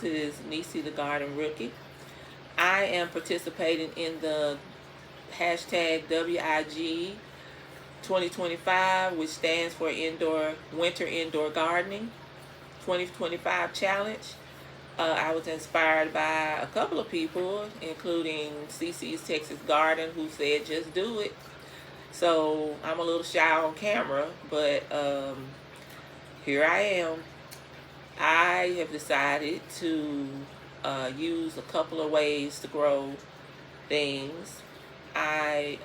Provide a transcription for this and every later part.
is Nisi the Garden Rookie. I am participating in the hashtag WIG 2025, which stands for Winter Indoor Gardening 2025 Challenge. I was inspired by a couple of people, including CC's Texas Garden, who said just do it. So I'm a little shy on camera, but here I am. I have decided to use a couple of ways to grow things. I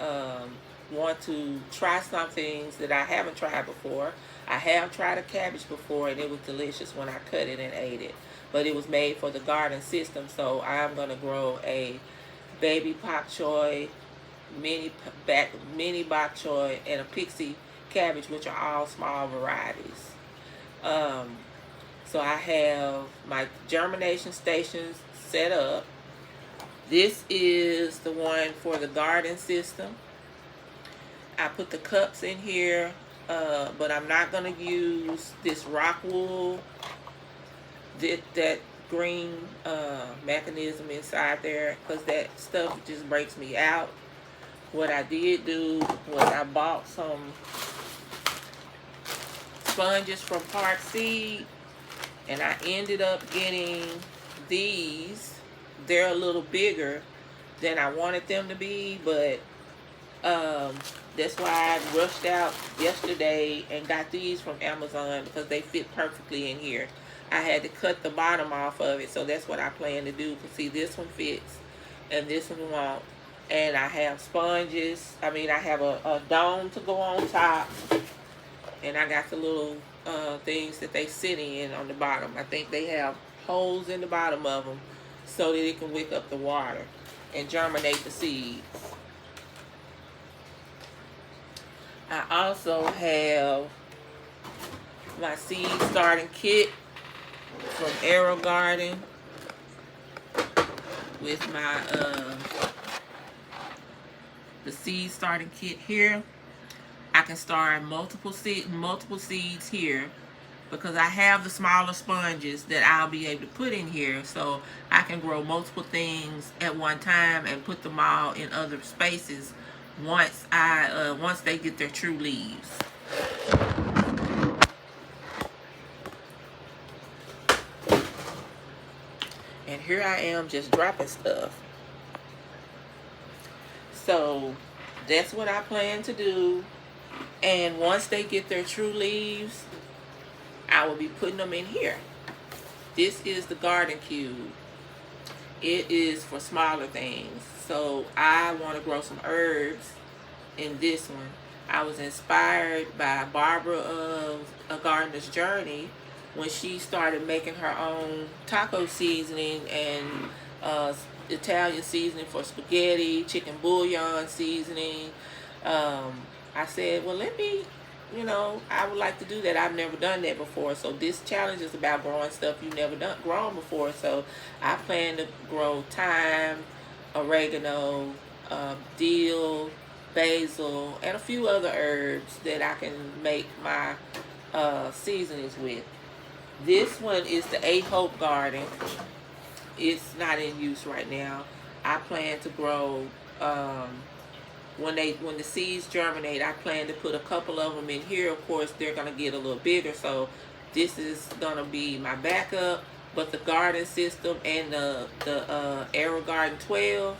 want to try some things that I haven't tried before. I have tried a cabbage before, and it was delicious when I cut it and ate it. But it was made for the garden system, so I'm going to grow a baby bok choy, mini bok choy, and a pixie cabbage, which are all small varieties. So I have my germination stations set up. This is the one for the garden system. I put the cups in here, but I'm not going to use this rock wool, that green mechanism inside there, because that stuff just breaks me out. What I did do was I bought some sponges from Park Seed, and I ended up getting these. They're a little bigger than I wanted them to be, but that's why I rushed out yesterday and got these from Amazon, because they fit perfectly in here. I had to cut the bottom off of it, so that's what I plan to do. Because see, this one fits and this one won't. And I have sponges. I have a dome to go on top, and I got the little things that they sit in on the bottom. I think they have holes in the bottom of them so that it can wick up the water and germinate the seeds. I also have my seed starting kit from AeroGarden with my the seed starting kit here. I can start multiple seeds here, because I have the smaller sponges that I'll be able to put in here, so I can grow multiple things at one time and put them all in other spaces once they get their true leaves. And here I am just dropping stuff. So that's what I plan to do. And once they get their true leaves, I will be putting them in here. This is the garden cube. It is for smaller things. So I want to grow some herbs in this one. I was inspired by Barbara of A Gardener's Journey when she started making her own taco seasoning and Italian seasoning for spaghetti, chicken bouillon seasoning. I said, well, I would like to do that. I've never done that before. So this challenge is about growing stuff you've never grown before. So I plan to grow thyme, oregano, dill, basil, and a few other herbs that I can make my seasonings with. This one is the A Hope Garden. It's not in use right now. I plan to grow when the seeds germinate. I plan to put a couple of them in here. Of course, they're gonna get a little bigger, so this is gonna be my backup. But the garden system and the AeroGarden 12,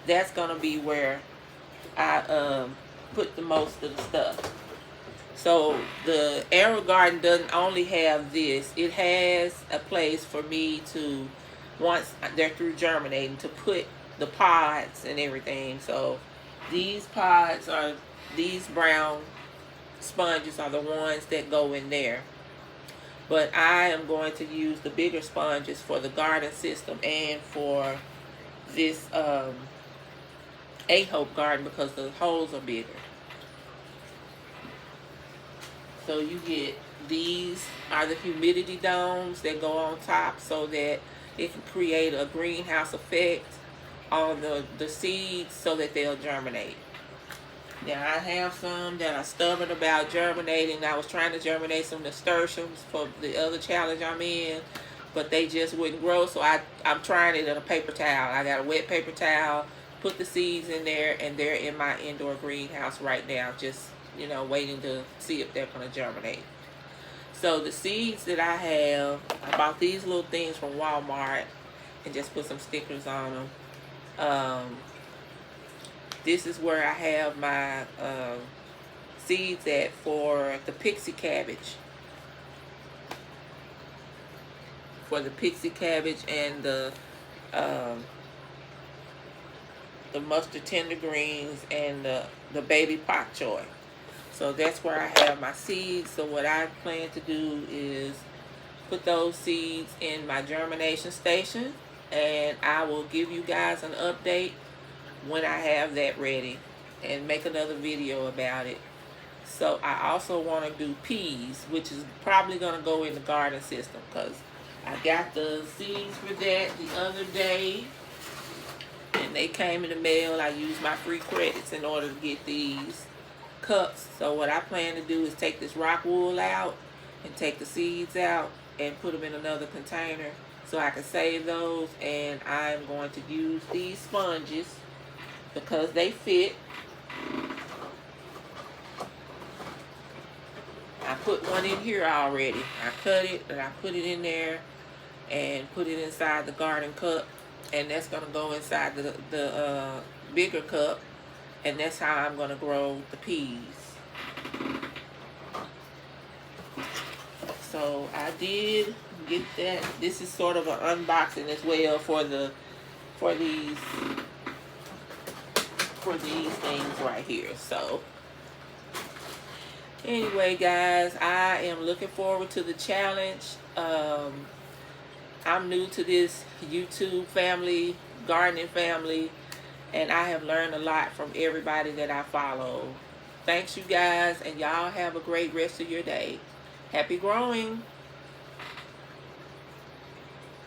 that's gonna be where I put the most of the stuff. So the AeroGarden doesn't only have this. It has a place for me to, once they're through germinating, to put the pods and everything. So these pods these brown sponges are the ones that go in there. But I am going to use the bigger sponges for the garden system and for this A Hope Garden, because the holes are bigger. So you get, these are the humidity domes that go on top so that it can create a greenhouse effect on the seeds so that they'll germinate. Now I have some that are stubborn about germinating. I was trying to germinate some nasturtiums for the other challenge I'm in, but they just wouldn't grow. So I'm trying it in a paper towel. I got a wet paper towel, put the seeds in there, and they're in my indoor greenhouse right now, just, you know, waiting to see if they're going to germinate. So the seeds that I have, I bought these little things from Walmart and just put some stickers on them. This is where I have my seeds at for the pixie cabbage. For the pixie cabbage and the mustard tender greens and the baby pak choy. So that's where I have my seeds. So what I plan to do is put those seeds in my germination station, and I will give you guys an update when I have that ready and make another video about it. So I also want to do peas, which is probably going to go in the garden system, because I got the seeds for that the other day and they came in the mail. I used my free credits in order to get these cups. So what I plan to do is take this rock wool out and take the seeds out and put them in another container so I can save those. And I'm going to use these sponges because they fit. I put one in here already. I cut it and I put it in there and put it inside the garden cup, and that's going to go inside the bigger cup, and that's how I'm going to grow the peas. So I did get that. This is sort of an unboxing as well for these things right here. So anyway, guys, I am looking forward to the challenge. I'm new to this YouTube family, gardening family, and I have learned a lot from everybody that I follow. Thanks, you guys, and y'all have a great rest of your day. Happy growing.